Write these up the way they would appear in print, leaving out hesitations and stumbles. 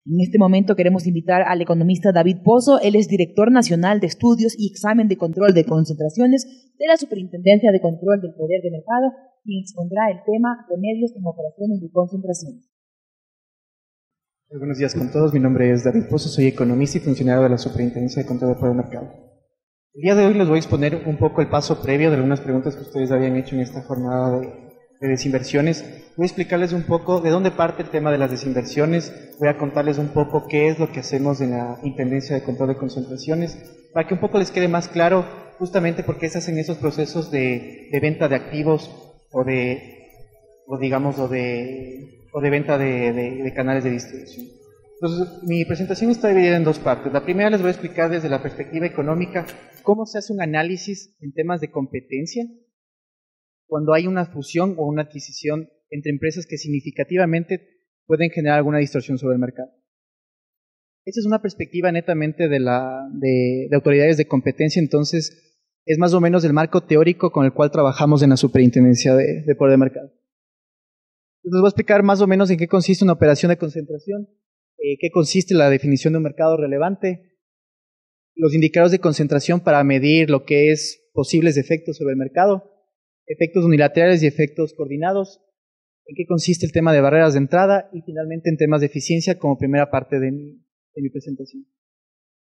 En este momento queremos invitar al economista David Pozo. Él es director nacional de estudios y examen de control de concentraciones de la Superintendencia de Control del Poder de Mercado, quien expondrá el tema remedios en operaciones de concentración. Muy buenos días con todos. Mi nombre es David Pozo, soy economista y funcionario de la Superintendencia de Control del Poder de Mercado. El día de hoy les voy a exponer un poco el paso previo de algunas preguntas que ustedes habían hecho en esta jornada de desinversiones. Voy a explicarles un poco de dónde parte el tema de las desinversiones. Voy a contarles un poco qué es lo que hacemos en la Intendencia de Control de Concentraciones, para que un poco les quede más claro justamente por qué se hacen esos procesos de venta de activos o de venta de canales de distribución. Entonces, mi presentación está dividida en dos partes. La primera les voy a explicar desde la perspectiva económica cómo se hace un análisis en temas de competencia cuando hay una fusión o una adquisición entre empresas que significativamente pueden generar alguna distorsión sobre el mercado. Esta es una perspectiva netamente de autoridades de competencia, entonces es más o menos el marco teórico con el cual trabajamos en la Superintendencia de Poder de Mercado. Les voy a explicar más o menos en qué consiste una operación de concentración, qué consiste la definición de un mercado relevante, los indicadores de concentración para medir lo que es posibles efectos sobre el mercado, efectos unilaterales y efectos coordinados, en qué consiste el tema de barreras de entrada y finalmente en temas de eficiencia como primera parte de mi presentación.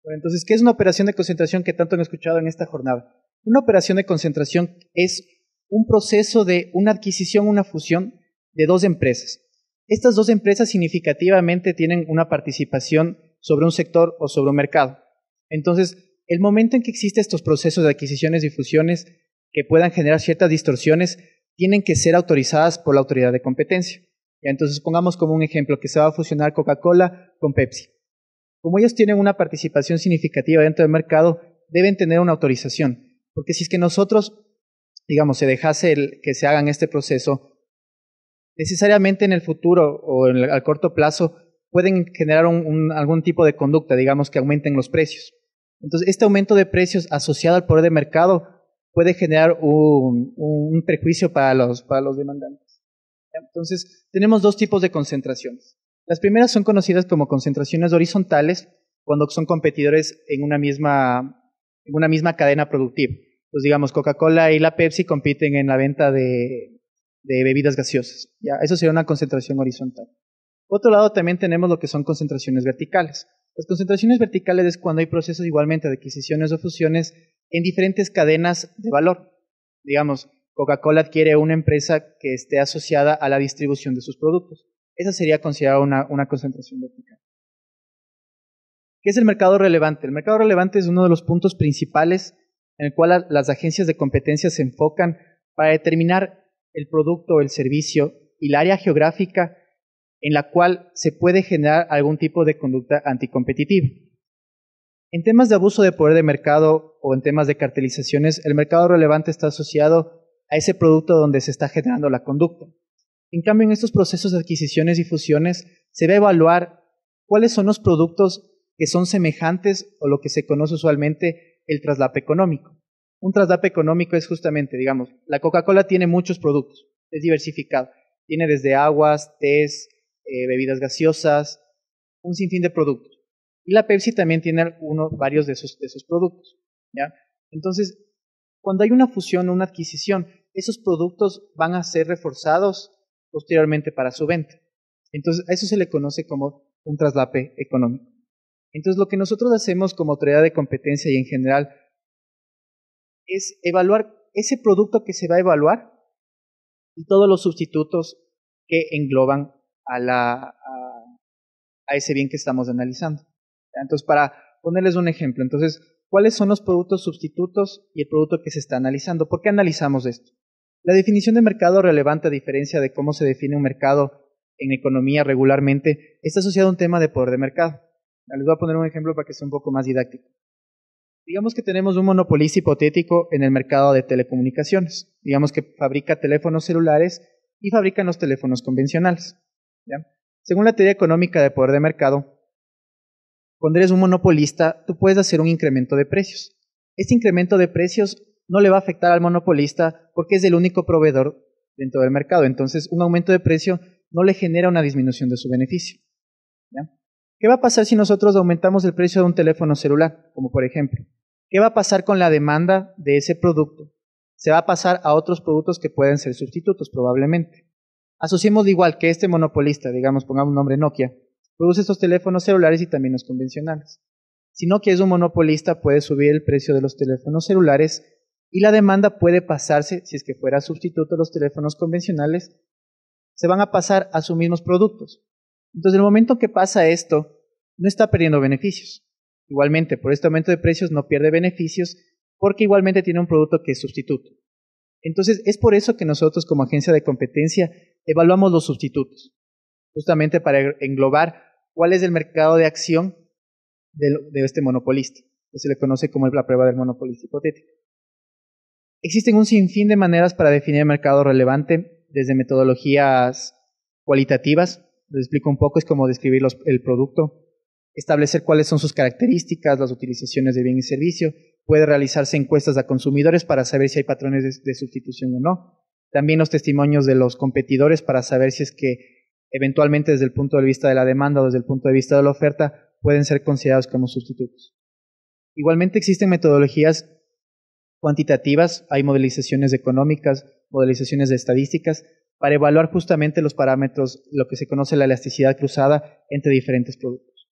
Bueno, entonces, ¿qué es una operación de concentración que tanto han escuchado en esta jornada? Una operación de concentración es un proceso de una adquisición, una fusión de dos empresas. Estas dos empresas significativamente tienen una participación sobre un sector o sobre un mercado. Entonces, el momento en que existen estos procesos de adquisiciones y fusiones que puedan generar ciertas distorsiones, tienen que ser autorizadas por la autoridad de competencia. Entonces, pongamos como un ejemplo que se va a fusionar Coca-Cola con Pepsi. Como ellos tienen una participación significativa dentro del mercado, deben tener una autorización. Porque si es que nosotros, digamos, se dejase que se hagan este proceso, necesariamente en el futuro o al corto plazo pueden generar algún tipo de conducta, digamos, que aumenten los precios. Entonces, este aumento de precios asociado al poder de mercado puede generar un perjuicio para los demandantes. Entonces, tenemos dos tipos de concentraciones. Las primeras son conocidas como concentraciones horizontales, cuando son competidores en una misma cadena productiva. Pues digamos, Coca-Cola y la Pepsi compiten en la venta de bebidas gaseosas. ¿Ya? Eso sería una concentración horizontal. Por otro lado, también tenemos lo que son concentraciones verticales. Las concentraciones verticales es cuando hay procesos igualmente de adquisiciones o fusiones en diferentes cadenas de valor. Digamos, Coca-Cola adquiere una empresa que esté asociada a la distribución de sus productos. Esa sería considerada una concentración vertical. ¿Qué es el mercado relevante? El mercado relevante es uno de los puntos principales en el cual las agencias de competencia se enfocan para determinar el producto o el servicio y el área geográfica en la cual se puede generar algún tipo de conducta anticompetitiva. En temas de abuso de poder de mercado o en temas de cartelizaciones, el mercado relevante está asociado a ese producto donde se está generando la conducta. En cambio, en estos procesos de adquisiciones y fusiones, se va a evaluar cuáles son los productos que son semejantes o lo que se conoce usualmente el traslape económico. Un traslape económico es justamente, digamos, la Coca-Cola tiene muchos productos, es diversificado. Tiene desde aguas, tés, bebidas gaseosas, un sinfín de productos. Y la Pepsi también tiene varios de esos productos. ¿Ya? Entonces, cuando hay una fusión o una adquisición, esos productos van a ser reforzados posteriormente para su venta. Entonces, a eso se le conoce como un traslape económico. Entonces, lo que nosotros hacemos como autoridad de competencia y en general es evaluar ese producto que se va a evaluar y todos los sustitutos que engloban a ese bien que estamos analizando. Entonces, para ponerles un ejemplo, entonces, ¿cuáles son los productos sustitutos y el producto que se está analizando? ¿Por qué analizamos esto? La definición de mercado relevante, a diferencia de cómo se define un mercado en economía regularmente, está asociado a un tema de poder de mercado. Les voy a poner un ejemplo para que sea un poco más didáctico. Digamos que tenemos un monopolista hipotético en el mercado de telecomunicaciones. Digamos que fabrica teléfonos celulares y fabrica los teléfonos convencionales. ¿Ya? Según la teoría económica de poder de mercado, cuando eres un monopolista, tú puedes hacer un incremento de precios. Este incremento de precios no le va a afectar al monopolista porque es el único proveedor dentro del mercado. Entonces, un aumento de precio no le genera una disminución de su beneficio. ¿Ya? ¿Qué va a pasar si nosotros aumentamos el precio de un teléfono celular? Como por ejemplo, ¿qué va a pasar con la demanda de ese producto? Se va a pasar a otros productos que pueden ser sustitutos probablemente. Asociemos igual que este monopolista, digamos, pongamos un nombre Nokia, produce estos teléfonos celulares y también los convencionales. Si Nokia es un monopolista, puede subir el precio de los teléfonos celulares y la demanda puede pasarse, si es que fuera sustituto de los teléfonos convencionales, se van a pasar a sus mismos productos. Entonces, en el momento que pasa esto, no está perdiendo beneficios. Igualmente, por este aumento de precios no pierde beneficios porque igualmente tiene un producto que es sustituto. Entonces, es por eso que nosotros como agencia de competencia evaluamos los sustitutos, justamente para englobar cuál es el mercado de acción de este monopolista, que se le conoce como la prueba del monopolista hipotético. Existen un sinfín de maneras para definir el mercado relevante, desde metodologías cualitativas, les explico un poco, es como describir el producto, establecer cuáles son sus características, las utilizaciones de bien y servicio, puede realizarse encuestas a consumidores para saber si hay patrones de sustitución o no, también los testimonios de los competidores para saber si es que eventualmente desde el punto de vista de la demanda o desde el punto de vista de la oferta pueden ser considerados como sustitutos. Igualmente existen metodologías cuantitativas, hay modelizaciones económicas, modelizaciones de estadísticas, para evaluar justamente los parámetros, lo que se conoce la elasticidad cruzada entre diferentes productos.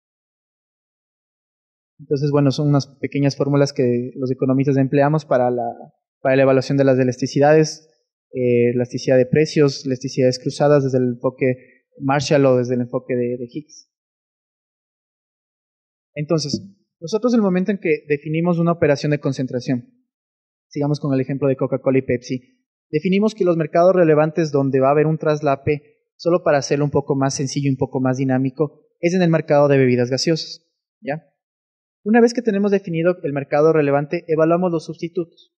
Entonces, bueno, son unas pequeñas fórmulas que los economistas empleamos para la evaluación de las elasticidades, elasticidad de precios, elasticidades cruzadas desde el enfoque Marshall o desde el enfoque de Higgs. Entonces, nosotros en el momento en que definimos una operación de concentración, sigamos con el ejemplo de Coca-Cola y Pepsi, definimos que los mercados relevantes donde va a haber un traslape, solo para hacerlo un poco más sencillo y un poco más dinámico, es en el mercado de bebidas gaseosas, ¿ya? Una vez que tenemos definido el mercado relevante, evaluamos los sustitutos.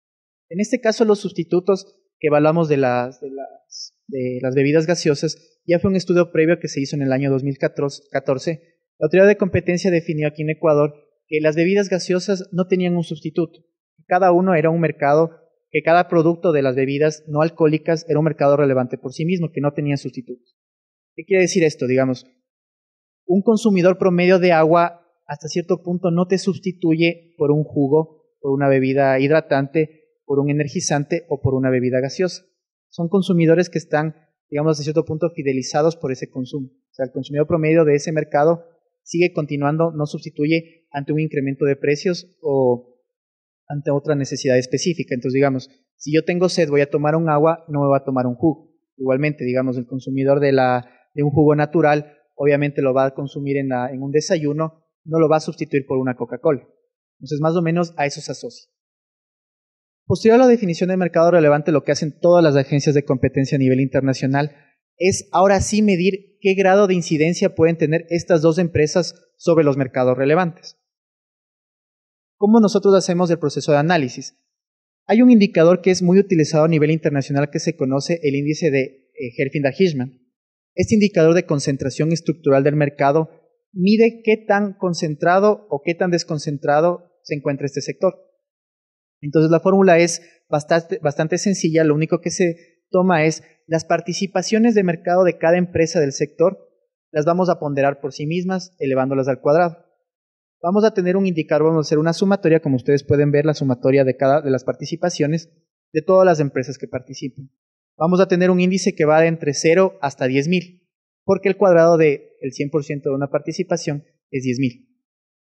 En este caso, los sustitutos que evaluamos de las bebidas gaseosas, ya fue un estudio previo que se hizo en el año 2014. La Autoridad de Competencia definió aquí en Ecuador que las bebidas gaseosas no tenían un sustituto. Cada uno era un mercado, que cada producto de las bebidas no alcohólicas era un mercado relevante por sí mismo, que no tenía sustitutos. ¿Qué quiere decir esto? Digamos, un consumidor promedio de agua hasta cierto punto no te sustituye por un jugo, por una bebida hidratante, por un energizante o por una bebida gaseosa. Son consumidores que están, digamos, hasta cierto punto fidelizados por ese consumo. O sea, el consumidor promedio de ese mercado sigue continuando, no sustituye ante un incremento de precios o ante otra necesidad específica. Entonces, digamos, si yo tengo sed, voy a tomar un agua, no me voy a tomar un jugo. Igualmente, digamos, el consumidor de un jugo natural, obviamente lo va a consumir en un desayuno, no lo va a sustituir por una Coca-Cola. Entonces, más o menos a eso se asocia. Posterior a la definición de mercado relevante, lo que hacen todas las agencias de competencia a nivel internacional es ahora sí medir qué grado de incidencia pueden tener estas dos empresas sobre los mercados relevantes. ¿Cómo nosotros hacemos el proceso de análisis? Hay un indicador que es muy utilizado a nivel internacional que se conoce el índice de Herfindahl-Hirschman. Este indicador de concentración estructural del mercado mide qué tan concentrado o qué tan desconcentrado se encuentra este sector. Entonces la fórmula es bastante sencilla, lo único que se toma es las participaciones de mercado de cada empresa del sector, las vamos a ponderar por sí mismas, elevándolas al cuadrado. Vamos a tener un indicador, vamos a hacer una sumatoria, como ustedes pueden ver, la sumatoria de las participaciones de todas las empresas que participan. Vamos a tener un índice que va de entre 0 hasta 10.000, porque el cuadrado del 100% de una participación es 10.000.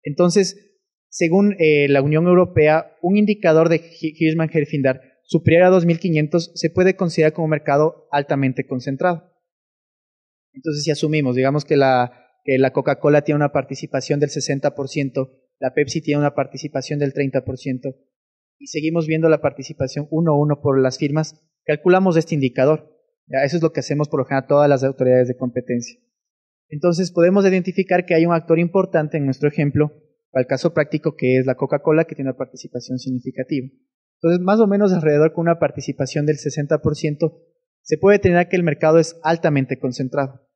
Entonces, según la Unión Europea, un indicador de Hirschman-Herfindahl superior a 2.500 se puede considerar como un mercado altamente concentrado. Entonces, si asumimos, digamos que la Coca-Cola tiene una participación del 60%, la Pepsi tiene una participación del 30%, y seguimos viendo la participación 1-1 por las firmas, calculamos este indicador. ¿Ya? Eso es lo que hacemos por lo general todas las autoridades de competencia. Entonces, podemos identificar que hay un actor importante en nuestro ejemplo, para el caso práctico, que es la Coca-Cola, que tiene una participación significativa. Entonces, más o menos alrededor con una participación del 60%, se puede determinar que el mercado es altamente concentrado.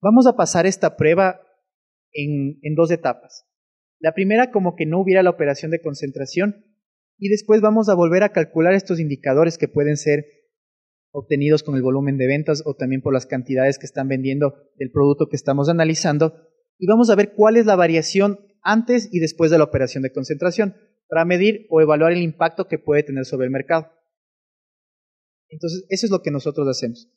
Vamos a pasar esta prueba en dos etapas. La primera, como que no hubiera la operación de concentración, y después vamos a volver a calcular estos indicadores que pueden ser obtenidos con el volumen de ventas o también por las cantidades que están vendiendo del producto que estamos analizando, y vamos a ver cuál es la variación antes y después de la operación de concentración para medir o evaluar el impacto que puede tener sobre el mercado. Entonces, eso es lo que nosotros hacemos.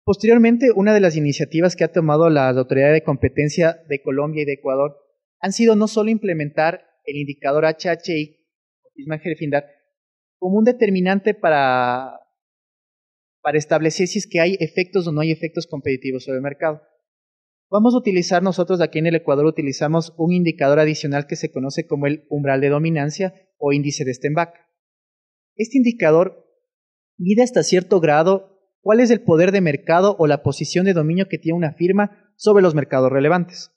Posteriormente, una de las iniciativas que ha tomado la Autoridad de Competencia de Colombia y de Ecuador han sido no solo implementar el indicador HHI, o Fishman-Herfindahl, como un determinante para establecer si es que hay efectos o no hay efectos competitivos sobre el mercado. Vamos a utilizar nosotros aquí en el Ecuador, utilizamos un indicador adicional que se conoce como el umbral de dominancia o índice de Stenbach. Este indicador mide hasta cierto grado cuál es el poder de mercado o la posición de dominio que tiene una firma sobre los mercados relevantes.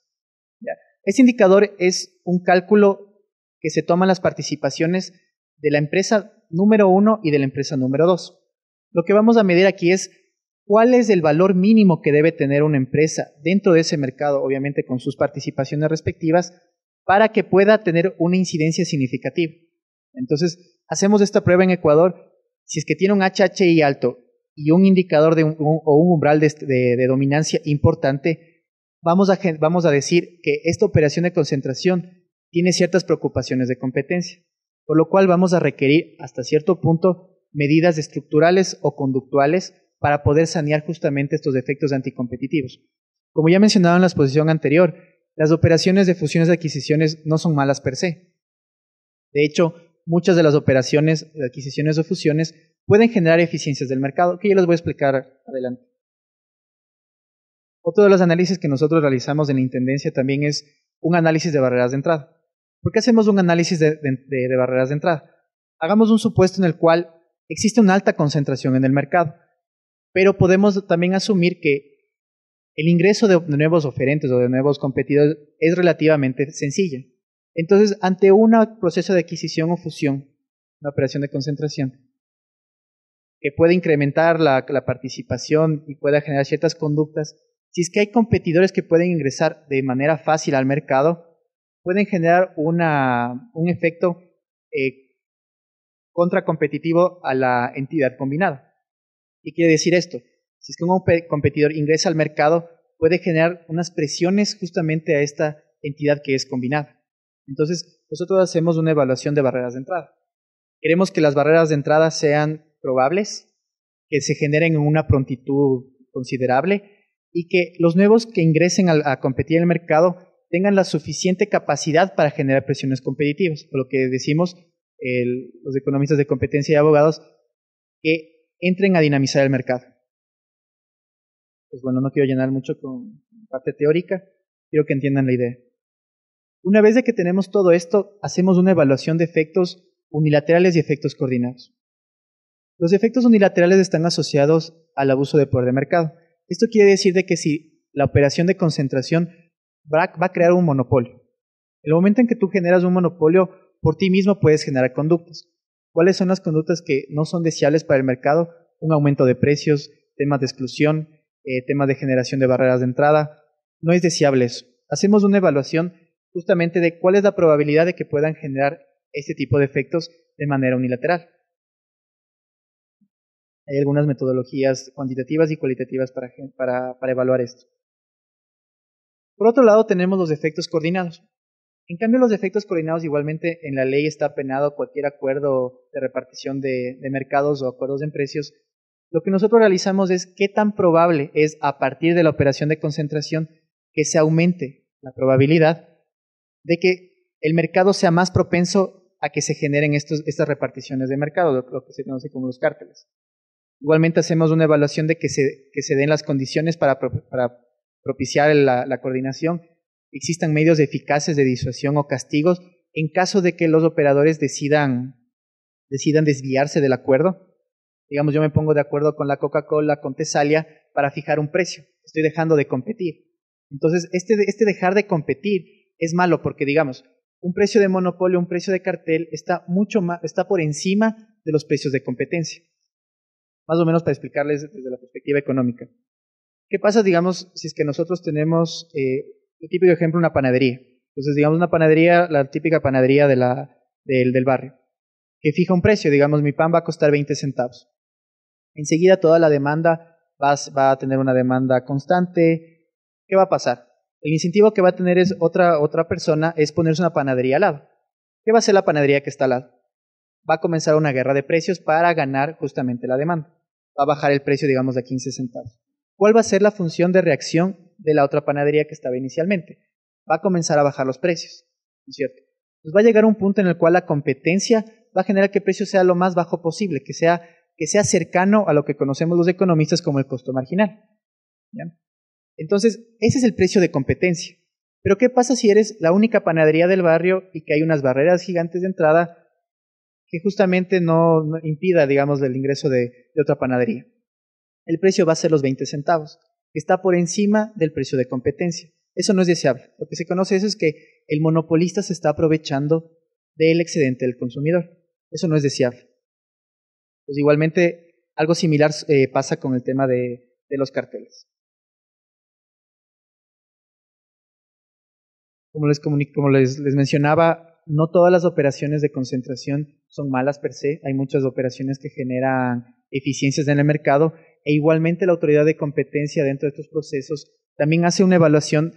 Este indicador es un cálculo que se toman las participaciones de la empresa número 1 y de la empresa número 2. Lo que vamos a medir aquí es cuál es el valor mínimo que debe tener una empresa dentro de ese mercado, obviamente con sus participaciones respectivas, para que pueda tener una incidencia significativa. Entonces, hacemos esta prueba en Ecuador. Si es que tiene un HHI alto y un indicador o un umbral de dominancia importante, vamos a decir que esta operación de concentración tiene ciertas preocupaciones de competencia, por lo cual vamos a requerir hasta cierto punto medidas estructurales o conductuales para poder sanear justamente estos efectos anticompetitivos. Como ya mencionaba en la exposición anterior, las operaciones de fusiones y adquisiciones no son malas per se. De hecho, muchas de las operaciones de adquisiciones o fusiones pueden generar eficiencias del mercado, que yo les voy a explicar adelante. Otro de los análisis que nosotros realizamos en la Intendencia también es un análisis de barreras de entrada. ¿Por qué hacemos un análisis de barreras de entrada? Hagamos un supuesto en el cual existe una alta concentración en el mercado, pero podemos también asumir que el ingreso de nuevos oferentes o de nuevos competidores es relativamente sencillo. Entonces, ante un proceso de adquisición o fusión, una operación de concentración, que puede incrementar la participación y pueda generar ciertas conductas, si es que hay competidores que pueden ingresar de manera fácil al mercado, pueden generar un efecto contracompetitivo a la entidad combinada. ¿Qué quiere decir esto? Si es que un competidor ingresa al mercado, puede generar unas presiones justamente a esta entidad que es combinada. Entonces, nosotros hacemos una evaluación de barreras de entrada. Queremos que las barreras de entrada sean probables, que se generen en una prontitud considerable y que los nuevos que ingresen a competir en el mercado tengan la suficiente capacidad para generar presiones competitivas, o lo que decimos los economistas de competencia y abogados, que entren a dinamizar el mercado. Pues bueno, no quiero llenar mucho con parte teórica, quiero que entiendan la idea. Una vez de que tenemos todo esto, hacemos una evaluación de efectos unilaterales y efectos coordinados. Los efectos unilaterales están asociados al abuso de poder de mercado. Esto quiere decir de que si la operación de concentración va a crear un monopolio. En el momento en que tú generas un monopolio, por ti mismo puedes generar conductas. ¿Cuáles son las conductas que no son deseables para el mercado? Un aumento de precios, temas de exclusión, temas de generación de barreras de entrada. No es deseable eso. Hacemos una evaluación justamente de cuál es la probabilidad de que puedan generar este tipo de efectos de manera unilateral. Hay algunas metodologías cuantitativas y cualitativas para evaluar esto. Por otro lado, tenemos los efectos coordinados. En cambio, los efectos coordinados igualmente en la ley está penado cualquier acuerdo de repartición de mercados o acuerdos en precios. Lo que nosotros realizamos es qué tan probable es a partir de la operación de concentración que se aumente la probabilidad de que el mercado sea más propenso a que se generen estas reparticiones de mercado, lo que se conoce como los cárteles. Igualmente hacemos una evaluación de que se den las condiciones para propiciar la coordinación, existan medios eficaces de disuasión o castigos en caso de que los operadores decidan desviarse del acuerdo. Digamos, yo me pongo de acuerdo con la Coca-Cola, con Tesalia, para fijar un precio. Estoy dejando de competir. Entonces, este dejar de competir es malo porque, digamos, un precio de monopolio, un precio de cartel está por encima de los precios de competencia. Más o menos para explicarles desde la perspectiva económica. ¿Qué pasa, digamos, si es que nosotros tenemos el típico ejemplo, una panadería? Entonces, digamos, una panadería, la típica panadería del barrio, que fija un precio, digamos, mi pan va a costar 20 centavos. Enseguida toda la demanda va a tener una demanda constante. ¿Qué va a pasar? El incentivo que va a tener es otra persona es ponerse una panadería al lado. ¿Qué va a hacer la panadería que está al lado? Va a comenzar una guerra de precios para ganar justamente la demanda. Va a bajar el precio, digamos, de 15 centavos. ¿Cuál va a ser la función de reacción de la otra panadería que estaba inicialmente? Va a comenzar a bajar los precios, ¿no es cierto? Pues va a llegar un punto en el cual la competencia va a generar que el precio sea lo más bajo posible, que sea cercano a lo que conocemos los economistas como el costo marginal. ¿Ya? Entonces, ese es el precio de competencia. Pero ¿qué pasa si eres la única panadería del barrio y que hay unas barreras gigantes de entrada que justamente no impida, digamos, el ingreso de otra panadería? El precio va a ser los 20 centavos, que está por encima del precio de competencia. Eso no es deseable. Lo que se conoce eso es que el monopolista se está aprovechando del excedente del consumidor. Eso no es deseable. Pues igualmente, algo similar pasa con el tema de los carteles. Como les mencionaba, no todas las operaciones de concentración son malas per se. Hay muchas operaciones que generan eficiencias en el mercado e igualmente la autoridad de competencia dentro de estos procesos también hace una evaluación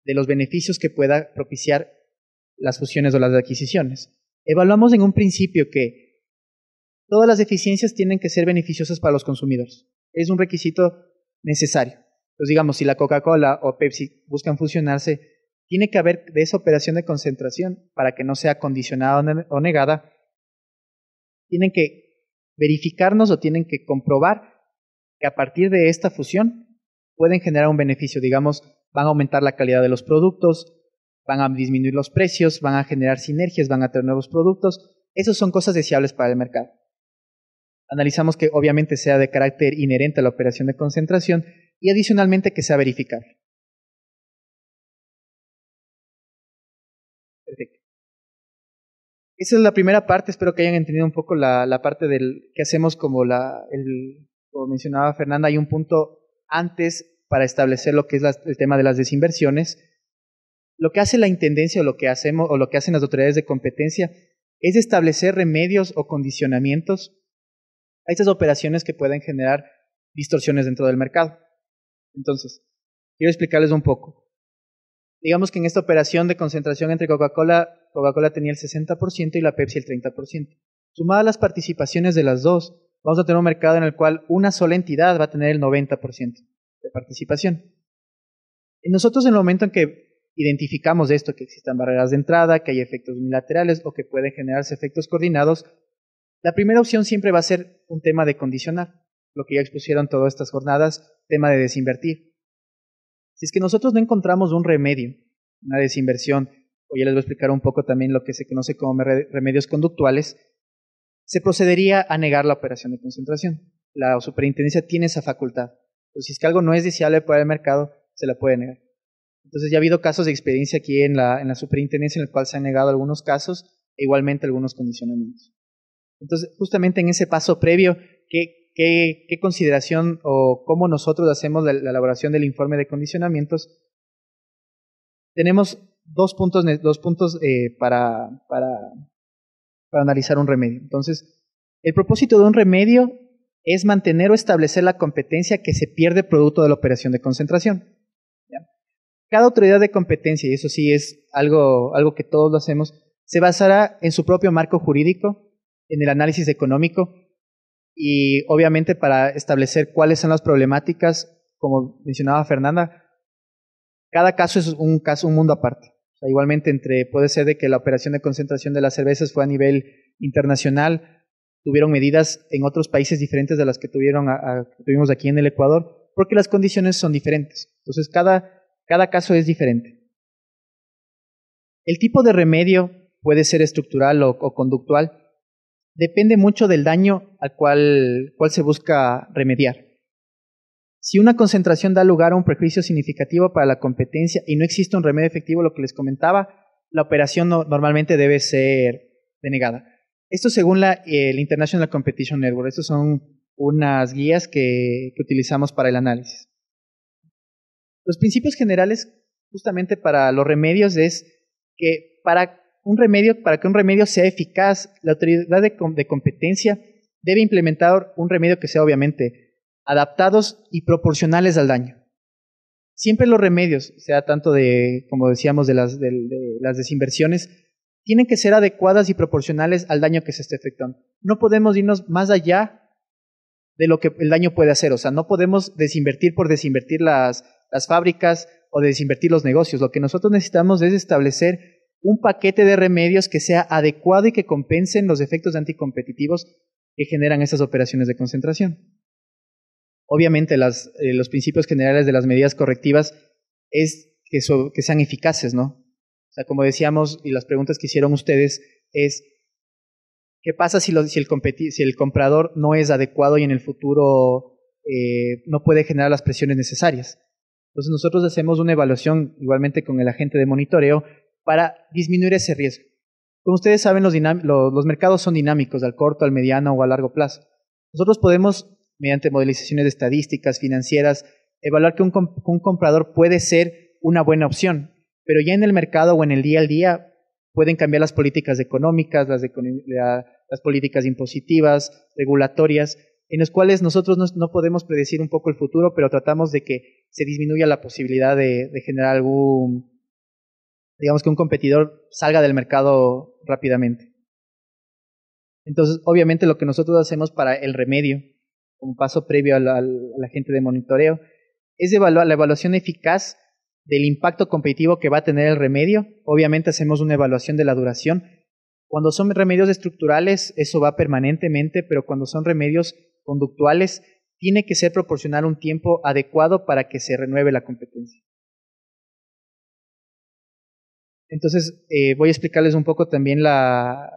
de los beneficios que pueda propiciar las fusiones o las adquisiciones. Evaluamos en un principio que todas las eficiencias tienen que ser beneficiosas para los consumidores. Es un requisito necesario. Entonces, digamos, si la Coca-Cola o Pepsi buscan fusionarse, tiene que haber de esa operación de concentración, para que no sea condicionada o negada, tienen que verificarnos o tienen que comprobar que a partir de esta fusión pueden generar un beneficio. Digamos, van a aumentar la calidad de los productos, van a disminuir los precios, van a generar sinergias, van a tener nuevos productos. Esas son cosas deseables para el mercado. Analizamos que obviamente sea de carácter inherente a la operación de concentración y adicionalmente que sea verificable. Perfecto. Esa es la primera parte, espero que hayan entendido un poco la parte del que hacemos como como mencionaba Fernanda, hay un punto antes para establecer lo que es el tema de las desinversiones. Lo que hace la intendencia o lo que hacemos o lo que hacen las autoridades de competencia es establecer remedios o condicionamientos a estas operaciones que pueden generar distorsiones dentro del mercado. Entonces, quiero explicarles un poco. Digamos que en esta operación de concentración entre Coca-Cola tenía el 60% y la Pepsi el 30%. Sumadas las participaciones de las dos, vamos a tener un mercado en el cual una sola entidad va a tener el 90% de participación. Y nosotros, en el momento en que identificamos esto, que existan barreras de entrada, que hay efectos unilaterales o que pueden generarse efectos coordinados, la primera opción siempre va a ser un tema de condicionar, lo que ya expusieron todas estas jornadas, tema de desinvertir. Si es que nosotros no encontramos un remedio, una desinversión, o ya les voy a explicar un poco también lo que se conoce como remedios conductuales, se procedería a negar la operación de concentración. La superintendencia tiene esa facultad. Pero si es que algo no es deseable para el mercado, se la puede negar. Entonces ya ha habido casos de experiencia aquí en la superintendencia en el cual se han negado algunos casos e igualmente algunos condicionamientos. Entonces, justamente en ese paso previo, ¿qué consideración o cómo nosotros hacemos la elaboración del informe de condicionamientos? Tenemos dos puntos para analizar un remedio. Entonces, el propósito de un remedio es mantener o establecer la competencia que se pierde producto de la operación de concentración. ¿Ya? Cada autoridad de competencia, y eso sí es algo que todos lo hacemos, se basará en su propio marco jurídico, en el análisis económico y obviamente para establecer cuáles son las problemáticas, como mencionaba Fernanda, cada caso es un mundo aparte. O sea, igualmente puede ser de que la operación de concentración de las cervezas fue a nivel internacional, tuvieron medidas en otros países diferentes de las que tuvimos aquí en el Ecuador, porque las condiciones son diferentes. Entonces cada caso es diferente. El tipo de remedio puede ser estructural o conductual. Depende mucho del daño al cual se busca remediar. Si una concentración da lugar a un perjuicio significativo para la competencia y no existe un remedio efectivo, lo que les comentaba, la operación normalmente debe ser denegada. Esto según el International Competition Network. Estas son unas guías que utilizamos para el análisis. Los principios generales justamente para los remedios es que para que un remedio sea eficaz, la autoridad de competencia debe implementar un remedio que sea obviamente adaptados y proporcionales al daño. siempre los remedios, sea tanto como decíamos, de las desinversiones, tienen que ser adecuadas y proporcionales al daño que se esté efectuando. No podemos irnos más allá de lo que el daño puede hacer. O sea, no podemos desinvertir por desinvertir las fábricas o desinvertir los negocios. Lo que nosotros necesitamos es establecer un paquete de remedios que sea adecuado y que compensen los efectos anticompetitivos que generan estas operaciones de concentración. Obviamente los principios generales de las medidas correctivas es que sean eficaces, ¿no? O sea, como decíamos, y las preguntas que hicieron ustedes es, ¿qué pasa si el comprador no es adecuado y en el futuro no puede generar las presiones necesarias? Entonces nosotros hacemos una evaluación igualmente con el agente de monitoreo para disminuir ese riesgo. Como ustedes saben, los mercados son dinámicos, al corto, al mediano o a largo plazo. Nosotros podemos, mediante modelizaciones de estadísticas financieras, evaluar que un comprador puede ser una buena opción, pero ya en el mercado o en el día al día pueden cambiar las políticas económicas, las políticas impositivas, regulatorias, en las cuales nosotros no podemos predecir un poco el futuro, pero tratamos de que se disminuya la posibilidad de generar digamos que un competidor salga del mercado rápidamente. Entonces, obviamente lo que nosotros hacemos para el remedio, como paso previo al agente de monitoreo, es evaluar la evaluación eficaz del impacto competitivo que va a tener el remedio. Obviamente hacemos una evaluación de la duración. Cuando son remedios estructurales, eso va permanentemente, pero cuando son remedios conductuales, tiene que ser proporcional un tiempo adecuado para que se renueve la competencia. Entonces, voy a explicarles un poco también algo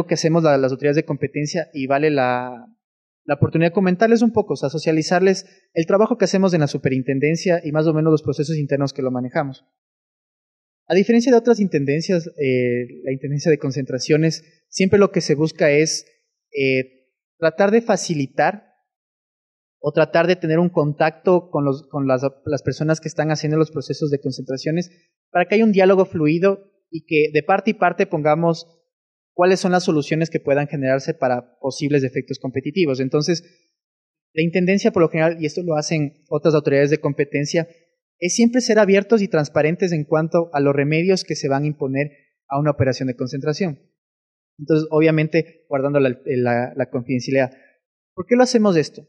que hacemos las autoridades de competencia y vale la oportunidad de comentarles un poco, o sea, socializarles el trabajo que hacemos en la superintendencia y más o menos los procesos internos que lo manejamos. A diferencia de otras intendencias, la intendencia de concentraciones, siempre lo que se busca es tratar de facilitar o tratar de tener un contacto con las personas que están haciendo los procesos de concentraciones para que haya un diálogo fluido y que de parte y parte pongamos cuáles son las soluciones que puedan generarse para posibles efectos competitivos. Entonces, la intendencia por lo general, y esto lo hacen otras autoridades de competencia, es siempre ser abiertos y transparentes en cuanto a los remedios que se van a imponer a una operación de concentración. Entonces, obviamente, guardando la confidencialidad. ¿Por qué lo hacemos esto?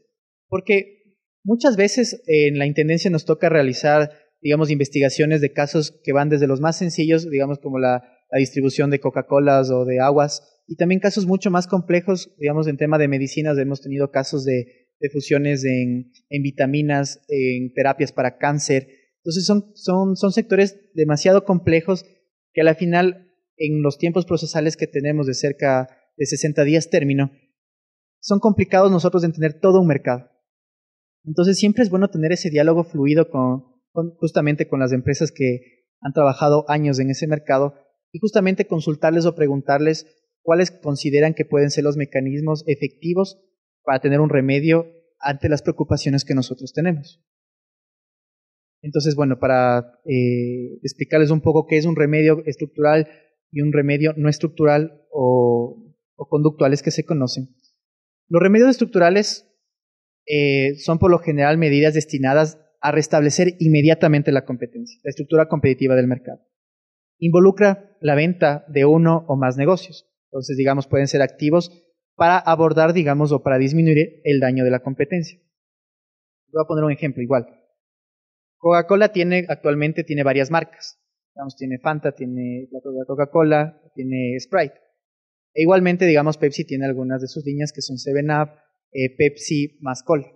Porque muchas veces en la intendencia nos toca realizar, digamos, investigaciones de casos que van desde los más sencillos, digamos, como la distribución de Coca-Colas o de aguas, y también casos mucho más complejos, digamos, en tema de medicinas. Hemos tenido casos de fusiones en vitaminas, en terapias para cáncer. Entonces son sectores demasiado complejos que a la final, en los tiempos procesales que tenemos de cerca de 60 días término, son complicados nosotros de entender todo un mercado. Entonces siempre es bueno tener ese diálogo fluido justamente con las empresas que han trabajado años en ese mercado y justamente consultarles o preguntarles cuáles consideran que pueden ser los mecanismos efectivos para tener un remedio ante las preocupaciones que nosotros tenemos. Entonces, bueno, para explicarles un poco qué es un remedio estructural y un remedio no estructural o conductuales que se conocen. Los remedios estructurales son por lo general medidas destinadas a restablecer inmediatamente la competencia, la estructura competitiva del mercado. Involucra la venta de uno o más negocios. Entonces, digamos, pueden ser activos para abordar, digamos, o para disminuir el daño de la competencia. Voy a poner un ejemplo igual. Coca-Cola actualmente tiene varias marcas. Digamos, tiene Fanta, tiene la Coca-Cola, tiene Sprite. E igualmente, digamos, Pepsi tiene algunas de sus líneas que son 7-Up, Pepsi más Cola.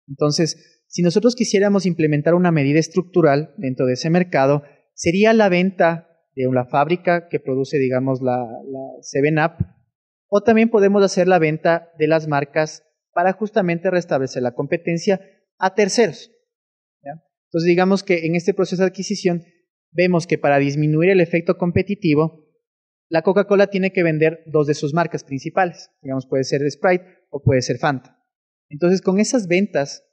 Entonces, si nosotros quisiéramos implementar una medida estructural dentro de ese mercado, sería la venta de una fábrica que produce, digamos, la 7-Up, o también podemos hacer la venta de las marcas para justamente restablecer la competencia a terceros. ¿Ya? Entonces, digamos que en este proceso de adquisición vemos que para disminuir el efecto competitivo, la Coca-Cola tiene que vender dos de sus marcas principales. Digamos, puede ser Sprite o puede ser Fanta. Entonces, con esas ventas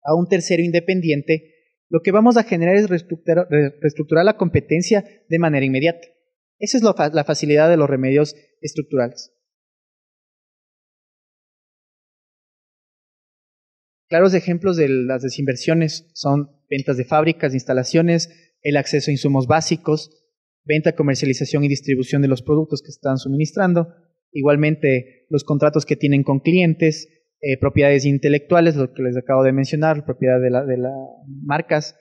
a un tercero independiente, lo que vamos a generar es reestructurar la competencia de manera inmediata. Esa es la facilidad de los remedios estructurales. Claros ejemplos de las desinversiones son ventas de fábricas, de instalaciones, el acceso a insumos básicos, venta, comercialización y distribución de los productos que están suministrando, igualmente los contratos que tienen con clientes, propiedades intelectuales, lo que les acabo de mencionar, propiedad de las marcas.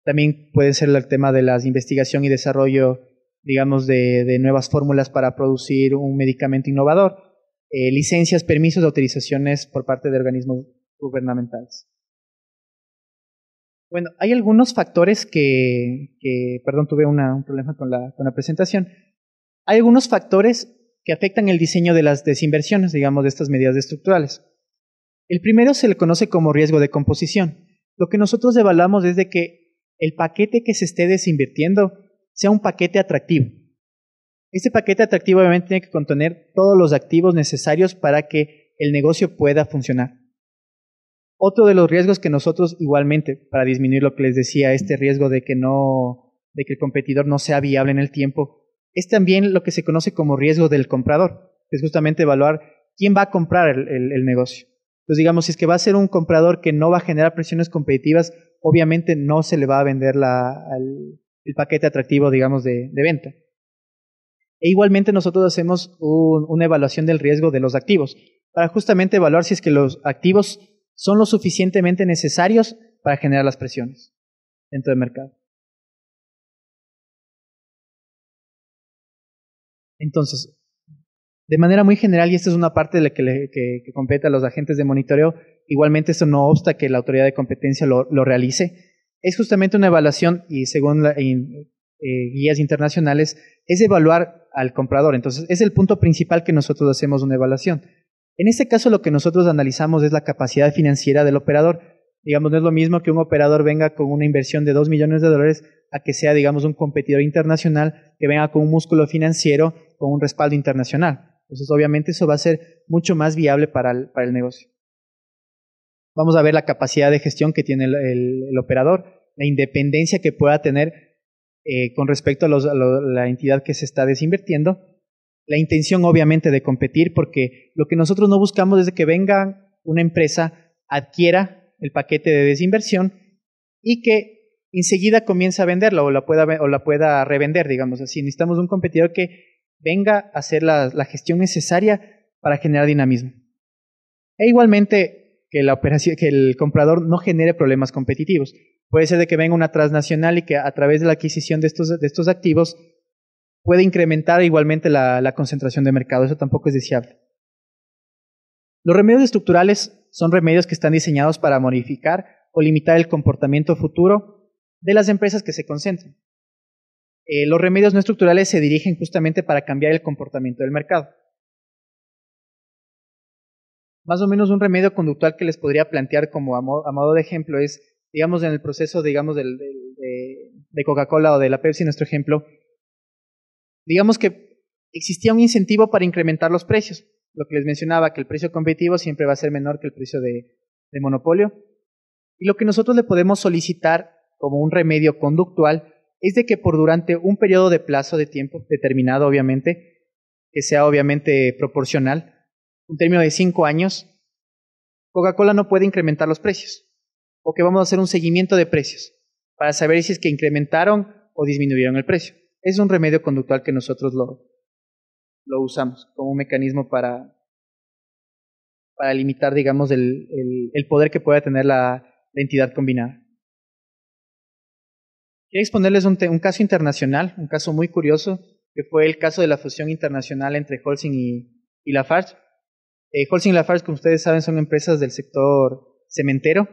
También puede ser el tema de la investigación y desarrollo, digamos, de nuevas fórmulas para producir un medicamento innovador, licencias, permisos, autorizaciones por parte de organismos gubernamentales. Bueno, hay algunos factores perdón, tuve un problema con la presentación. Hay algunos factores que afectan el diseño de las desinversiones, digamos, de estas medidas estructurales. El primero se le conoce como riesgo de composición. Lo que nosotros evaluamos es de que el paquete que se esté desinvirtiendo sea un paquete atractivo. Este paquete atractivo obviamente tiene que contener todos los activos necesarios para que el negocio pueda funcionar. Otro de los riesgos que nosotros igualmente, para disminuir lo que les decía, este riesgo de que el competidor no sea viable en el tiempo, es también lo que se conoce como riesgo del comprador, que es justamente evaluar quién va a comprar el negocio. Entonces, digamos, si es que va a ser un comprador que no va a generar presiones competitivas, obviamente no se le va a vender el paquete atractivo, digamos, de venta. E igualmente nosotros hacemos una evaluación del riesgo de los activos, para justamente evaluar si es que los activos son lo suficientemente necesarios para generar las presiones dentro del mercado. Entonces, de manera muy general, y esta es una parte de la que compete a los agentes de monitoreo, igualmente esto no obsta que la autoridad de competencia lo realice, es justamente una evaluación y según guías internacionales, es evaluar al comprador. Entonces, es el punto principal que nosotros hacemos una evaluación. En este caso, lo que nosotros analizamos es la capacidad financiera del operador. Digamos, no es lo mismo que un operador venga con una inversión de $2 millones a que sea, digamos, un competidor internacional que venga con un músculo financiero, con un respaldo internacional. Entonces, obviamente, eso va a ser mucho más viable para el negocio. Vamos a ver la capacidad de gestión que tiene el operador, la independencia que pueda tener con respecto a la entidad que se está desinvirtiendo, la intención, obviamente, de competir, porque lo que nosotros no buscamos es de que venga una empresa, adquiera el paquete de desinversión y que enseguida comience a venderlo o la pueda revender, digamos así. Necesitamos un competidor que venga a hacer la gestión necesaria para generar dinamismo. E igualmente que el comprador no genere problemas competitivos. Puede ser de que venga una transnacional y que a través de la adquisición de estos activos puede incrementar igualmente la concentración de mercado. Eso tampoco es deseable. Los remedios estructurales son remedios que están diseñados para modificar o limitar el comportamiento futuro de las empresas que se concentran. Los remedios no estructurales se dirigen justamente para cambiar el comportamiento del mercado. Más o menos un remedio conductual que les podría plantear como a modo de ejemplo es, digamos, en el proceso, digamos, de Coca-Cola o de la Pepsi, nuestro ejemplo, digamos que existía un incentivo para incrementar los precios. Lo que les mencionaba, que el precio competitivo siempre va a ser menor que el precio de monopolio. Y lo que nosotros le podemos solicitar como un remedio conductual es de que durante un periodo de plazo de tiempo determinado, obviamente, que sea obviamente proporcional, un término de 5 años, Coca-Cola no puede incrementar los precios, o que vamos a hacer un seguimiento de precios para saber si es que incrementaron o disminuyeron el precio. Es un remedio conductual que nosotros lo usamos como un mecanismo para limitar, digamos, el poder que pueda tener la entidad combinada. Quiero exponerles un caso internacional, un caso muy curioso, que fue el caso de la fusión internacional entre Holcim y Lafarge. Holcim y Lafarge, como ustedes saben, son empresas del sector cementero.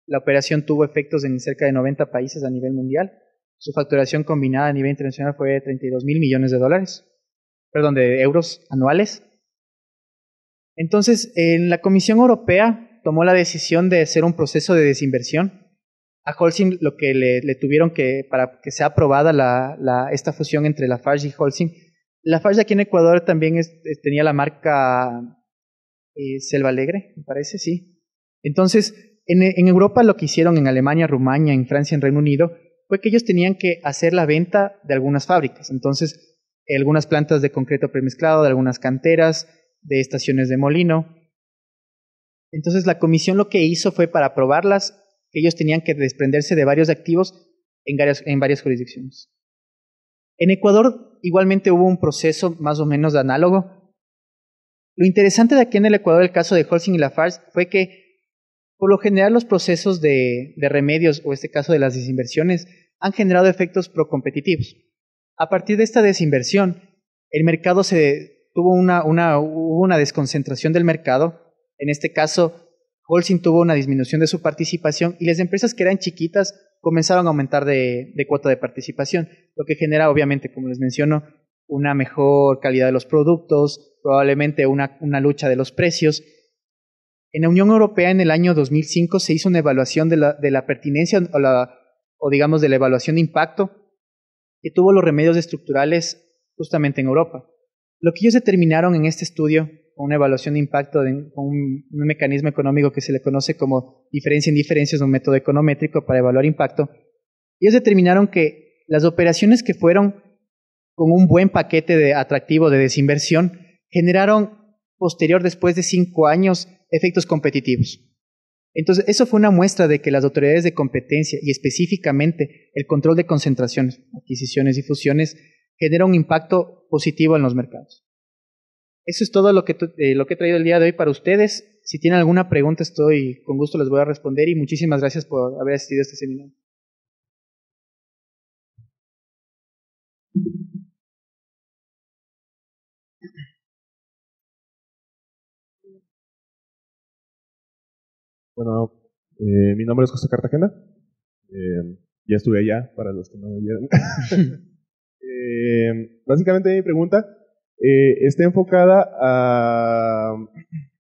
La operación tuvo efectos en cerca de 90 países a nivel mundial. Su facturación combinada a nivel internacional fue de $32 mil millones de euros anuales. Entonces, en la Comisión Europea tomó la decisión de hacer un proceso de desinversión. A Holcim lo que le tuvieron para que sea aprobada esta fusión entre Lafarge y Holcim. Lafarge aquí en Ecuador también tenía la marca Selva Alegre, me parece, sí. Entonces, en Europa lo que hicieron en Alemania, Rumania, en Francia, en Reino Unido, fue que ellos tenían que hacer la venta de algunas fábricas. Entonces, algunas plantas de concreto premezclado, de algunas canteras, de estaciones de molino. Entonces la comisión lo que hizo fue para aprobarlas, que ellos tenían que desprenderse de varios activos en varias jurisdicciones. En Ecuador igualmente hubo un proceso más o menos análogo. Lo interesante de aquí en el Ecuador, el caso de Holcim y Lafarge, fue que por lo general los procesos de remedios, o este caso de las desinversiones, han generado efectos procompetitivos. A partir de esta desinversión, el mercado hubo una desconcentración del mercado. En este caso, Holcim tuvo una disminución de su participación y las empresas que eran chiquitas comenzaron a aumentar de cuota de participación, lo que genera, obviamente, como les menciono, una mejor calidad de los productos, probablemente una lucha de los precios. En la Unión Europea, en el año 2005, se hizo una evaluación de la pertinencia o digamos de la evaluación de impacto que tuvo los remedios estructurales justamente en Europa. Lo que ellos determinaron en este estudio, con una evaluación de impacto, con un mecanismo económico que se le conoce como diferencia en diferencias, un método econométrico para evaluar impacto, ellos determinaron que las operaciones que fueron con un buen paquete atractivo de desinversión generaron después de 5 años, efectos competitivos. Entonces, eso fue una muestra de que las autoridades de competencia y específicamente el control de concentraciones, adquisiciones y fusiones genera un impacto positivo en los mercados. Eso es todo lo que he traído el día de hoy para ustedes. Si tienen alguna pregunta, con gusto les voy a responder y muchísimas gracias por haber asistido a este seminario. Bueno, mi nombre es José Cartagena. Ya estuve allá, para los que no me vieron. Básicamente mi pregunta está enfocada a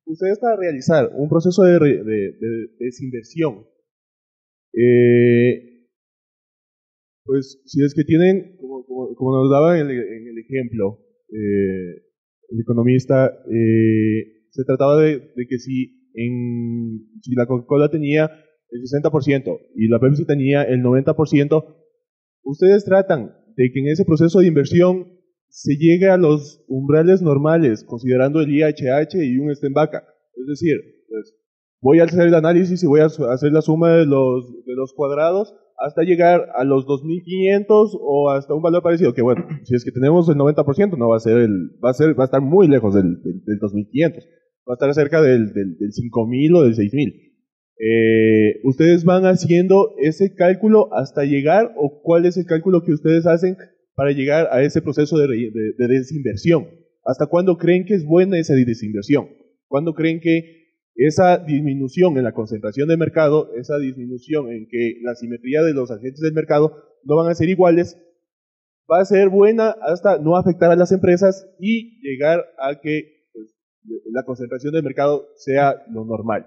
ustedes para realizar un proceso de desinversión. Pues si es que tienen, como nos daba en el ejemplo, el economista, se trataba de que si la Coca-Cola tenía el 60% y la Pepsi tenía el 90%, ustedes tratan de que en ese proceso de inversión se llegue a los umbrales normales, considerando el IHH y un Stenbacher. Es decir, pues, voy a hacer el análisis y voy a hacer la suma de los cuadrados hasta llegar a los 2.500 o hasta un valor parecido, que bueno, si es que tenemos el 90%, no va a estar muy lejos del 2.500. Va a estar cerca del 5.000 o del 6.000. ¿Ustedes van haciendo ese cálculo hasta llegar o cuál es el cálculo que ustedes hacen para llegar a ese proceso de desinversión? ¿Hasta cuándo creen que es buena esa desinversión? ¿Cuándo creen que esa disminución en la concentración de mercado, esa disminución en que la simetría de los agentes del mercado no van a ser iguales, va a ser buena hasta no afectar a las empresas y llegar a que la concentración del mercado sea lo normal?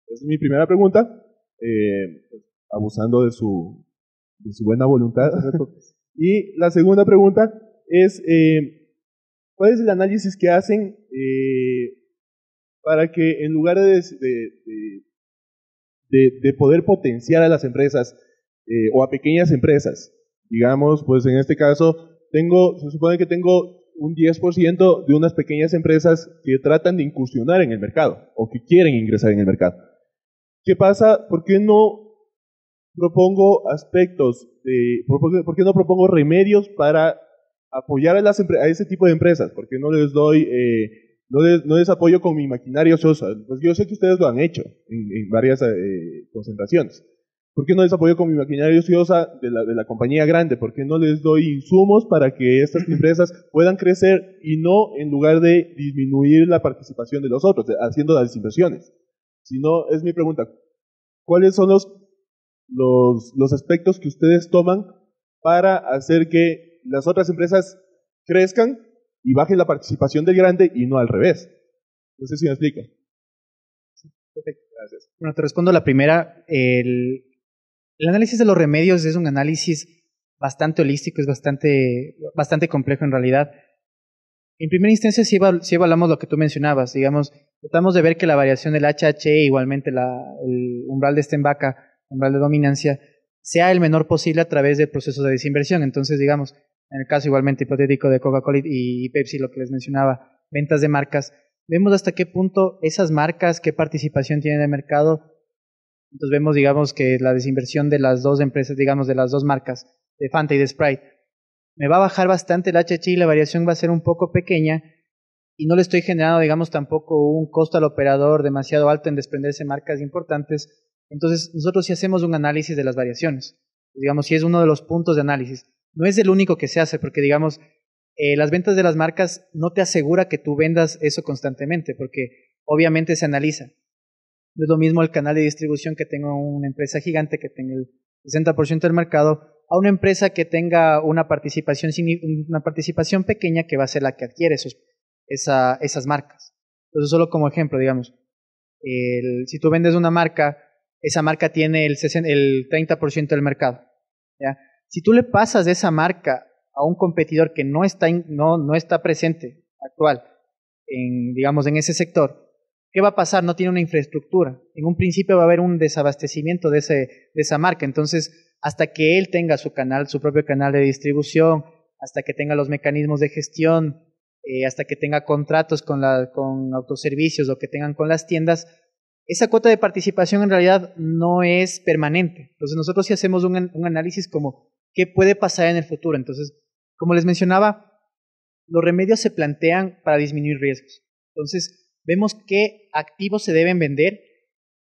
Esa es mi primera pregunta, abusando de su buena voluntad. Y la segunda pregunta es, ¿cuál es el análisis que hacen para que en lugar de poder potenciar a las empresas o a pequeñas empresas, digamos, pues en este caso, se supone que tengo un 10% de unas pequeñas empresas que tratan de incursionar en el mercado o que quieren ingresar en el mercado? ¿Qué pasa? ¿Por qué no propongo por qué no propongo remedios para apoyar a ese tipo de empresas? ¿Por qué no les doy, no les apoyo con mi maquinaria ociosa? Pues yo sé que ustedes lo han hecho en varias concentraciones. ¿Por qué no les apoyo con mi maquinaria ociosa de la compañía grande? ¿Por qué no les doy insumos para que estas empresas puedan crecer y no en lugar de disminuir la participación de los otros, haciendo las inversiones? Si no, es mi pregunta, ¿cuáles son los aspectos que ustedes toman para hacer que las otras empresas crezcan y bajen la participación del grande y no al revés? No sé si me explico. Sí, perfecto, gracias. Bueno, te respondo la primera. El análisis de los remedios es un análisis bastante holístico, es bastante complejo en realidad. En primera instancia, si evaluamos lo que tú mencionabas, digamos, tratamos de ver que la variación del HH, igualmente el umbral de Stenbacher, umbral de dominancia, sea el menor posible a través del proceso de desinversión. Entonces, digamos, en el caso igualmente hipotético de Coca-Cola y Pepsi, lo que les mencionaba, ventas de marcas, vemos hasta qué punto esas marcas, qué participación tienen en el mercado. Entonces vemos, digamos, que la desinversión de las dos empresas, digamos, de las dos marcas, de Fanta y de Sprite, me va a bajar bastante el HHI, la variación va a ser un poco pequeña y no le estoy generando, digamos, tampoco un costo al operador demasiado alto en desprenderse marcas importantes. Entonces, nosotros sí hacemos un análisis de las variaciones. Digamos, sí es uno de los puntos de análisis. No es el único que se hace, porque, digamos, las ventas de las marcas no te asegura que tú vendas eso constantemente, porque obviamente se analiza. No es lo mismo el canal de distribución que tenga una empresa gigante que tenga el 60% del mercado a una empresa que tenga una participación pequeña que va a ser la que adquiere esas marcas. Entonces, solo como ejemplo, digamos, si tú vendes una marca, esa marca tiene el 30% del mercado, ¿ya? Si tú le pasas de esa marca a un competidor que no está presente actual digamos, en ese sector, ¿qué va a pasar? No tiene una infraestructura. En un principio va a haber un desabastecimiento de esa marca. Entonces, hasta que él tenga su propio canal de distribución, hasta que tenga los mecanismos de gestión, hasta que tenga contratos con autoservicios o que tengan con las tiendas, esa cuota de participación en realidad no es permanente. Entonces, nosotros sí hacemos un análisis como qué puede pasar en el futuro. Entonces, como les mencionaba, los remedios se plantean para disminuir riesgos. Entonces, vemos qué activos se deben vender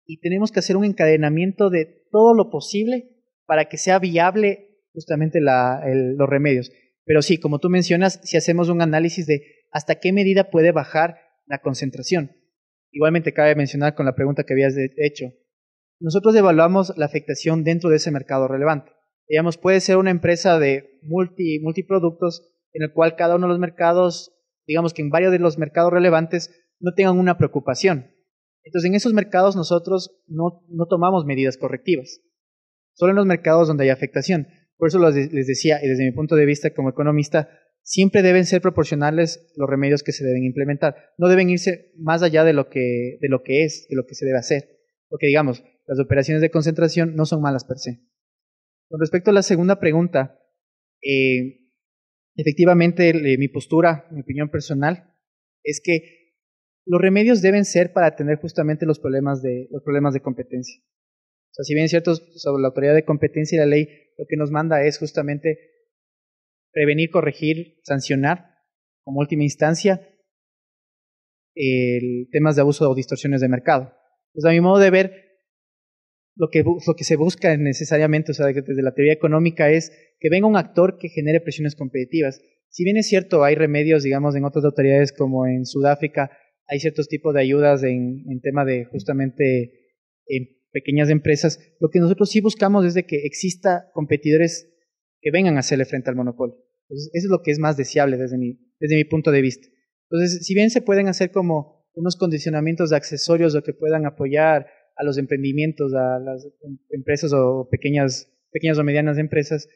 y tenemos que hacer un encadenamiento de todo lo posible para que sea viable justamente los remedios. Pero sí, como tú mencionas, si hacemos un análisis de hasta qué medida puede bajar la concentración. Igualmente cabe mencionar con la pregunta que habías hecho, nosotros evaluamos la afectación dentro de ese mercado relevante. Digamos, puede ser una empresa de multiproductos en el cual cada uno de los mercados, digamos que en varios de los mercados relevantes, no tengan una preocupación. Entonces, en esos mercados nosotros no tomamos medidas correctivas. Solo en los mercados donde hay afectación. Por eso les decía, y desde mi punto de vista como economista, siempre deben ser proporcionales los remedios que se deben implementar. No deben irse más allá de lo que se debe hacer. Porque, digamos, las operaciones de concentración no son malas per se. Con respecto a la segunda pregunta, efectivamente, mi postura, mi opinión personal, es que los remedios deben ser para atender justamente los problemas de competencia. O sea, si bien es cierto, sobre la autoridad de competencia y la ley, lo que nos manda es justamente prevenir, corregir, sancionar, como última instancia, temas de abuso o distorsiones de mercado. Pues a mi modo de ver, lo que se busca necesariamente, o sea, desde la teoría económica, es que venga un actor que genere presiones competitivas. Si bien es cierto, hay remedios, digamos, en otras autoridades como en Sudáfrica, hay ciertos tipos de ayudas en tema de justamente pequeñas empresas. Lo que nosotros sí buscamos es de que exista competidores que vengan a hacerle frente al monopolio. Entonces, eso es lo que es más deseable desde mi punto de vista. Entonces, si bien se pueden hacer como unos condicionamientos de accesorios o que puedan apoyar a los emprendimientos, a las empresas o pequeñas o medianas empresas,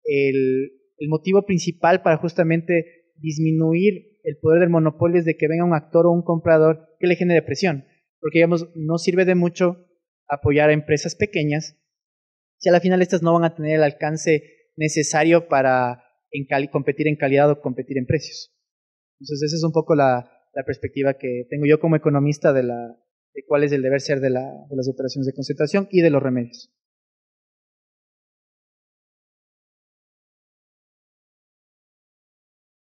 el motivo principal para justamente disminuir el poder del monopolio es de que venga un actor o un comprador que le genere presión. Porque, digamos, no sirve de mucho apoyar a empresas pequeñas si a la final estas no van a tener el alcance necesario para competir en calidad o competir en precios. Entonces, esa es un poco la perspectiva que tengo yo como economista de cuál es el deber ser de las operaciones de concentración y de los remedios.